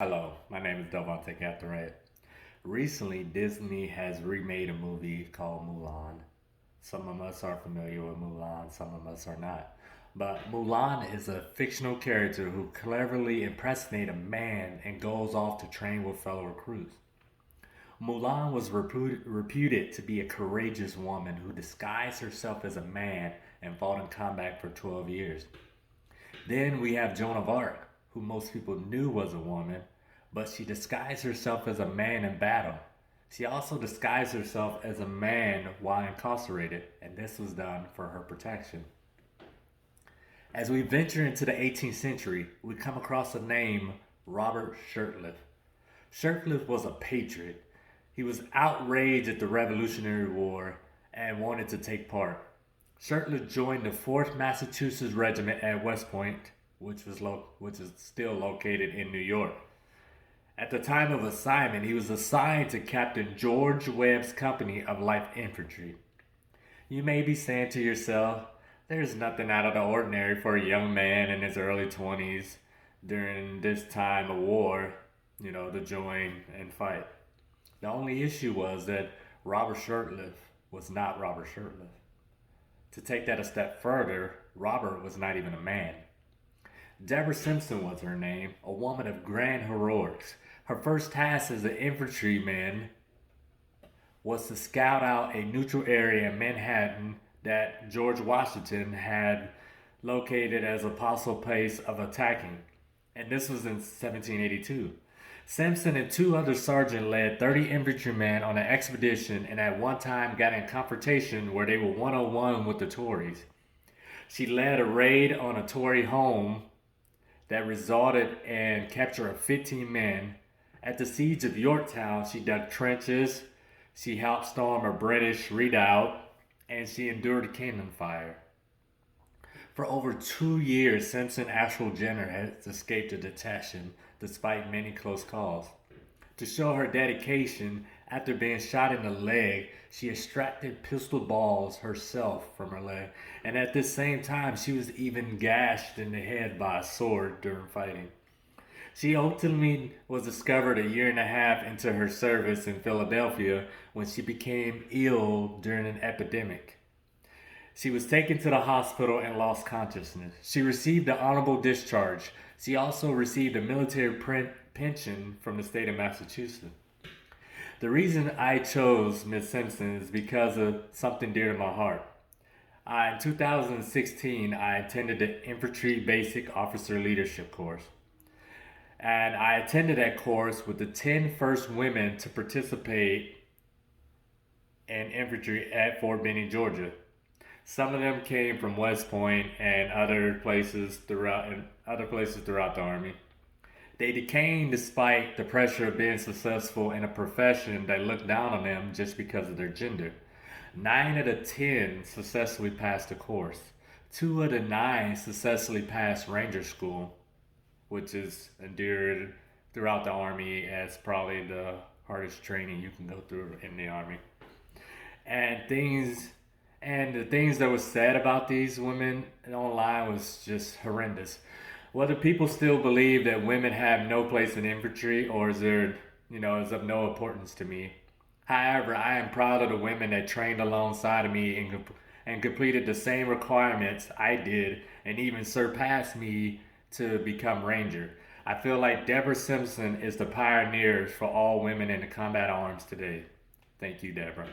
Hello, my name is Delvante. Recently, Disney has remade a movie called Mulan. Some of us are familiar with Mulan, some of us are not. But Mulan is a fictional character who cleverly impersonates a man and goes off to train with fellow recruits. Mulan was reputed to be a courageous woman who disguised herself as a man and fought in combat for 12 years. Then we have Joan of Arc, who most people knew was a woman, but she disguised herself as a man in battle. She also disguised herself as a man while incarcerated, and this was done for her protection. As we venture into the 18th century, we come across the name Robert Shirtliff. Shirtliff was a patriot. He was outraged at the Revolutionary War and wanted to take part. Shirtliff joined the 4th Massachusetts Regiment at West Point, which is still located in New York. At the time of assignment, he was assigned to Captain George Webb's company of light infantry. You may be saying to yourself, there's nothing out of the ordinary for a young man in his early 20s during this time of war, to join and fight. The only issue was that Robert Shirtliff was not Robert Shirtliff. To take that a step further, Robert was not even a man. Deborah Sampson was her name, a woman of grand heroics. Her first task as an infantryman was to scout out a neutral area in Manhattan that George Washington had located as a possible place of attacking. And this was in 1782. Sampson and two other sergeants led 30 infantrymen on an expedition and at one time got in confrontation where they were one-on-one with the Tories. She led a raid on a Tory home that resulted in capture of 15 men. At the siege of Yorktown, she dug trenches, she helped storm a British redoubt, and she endured cannon fire. For over 2 years, Simpson Astral Jenner has escaped detection despite many close calls. To show her dedication, after being shot in the leg, she extracted pistol balls herself from her leg, and at this same time, she was even gashed in the head by a sword during fighting. She ultimately was discovered a year and a half into her service in Philadelphia when she became ill during an epidemic. She was taken to the hospital and lost consciousness. She received an honorable discharge. She also received a military pension from the state of Massachusetts. The reason I chose Miss Simpson is because of something dear to my heart. In 2016, I attended the Infantry Basic Officer Leadership course. And I attended that course with the 10 first women to participate in infantry at Fort Benning, Georgia. Some of them came from West Point and other places throughout the Army. They decayed despite the pressure of being successful in a profession that looked down on them just because of their gender. 9 of the 10 successfully passed the course. 2 of the 9 successfully passed Ranger School, which is endured throughout the Army as probably the hardest training you can go through in the Army. And the things that was said about these women online was just horrendous. Whether people still believe that women have no place in infantry or is of no importance to me. However, I am proud of the women that trained alongside of me and completed the same requirements I did and even surpassed me to become Ranger. I feel like Deborah Sampson is the pioneer for all women in the combat arms today. Thank you, Deborah.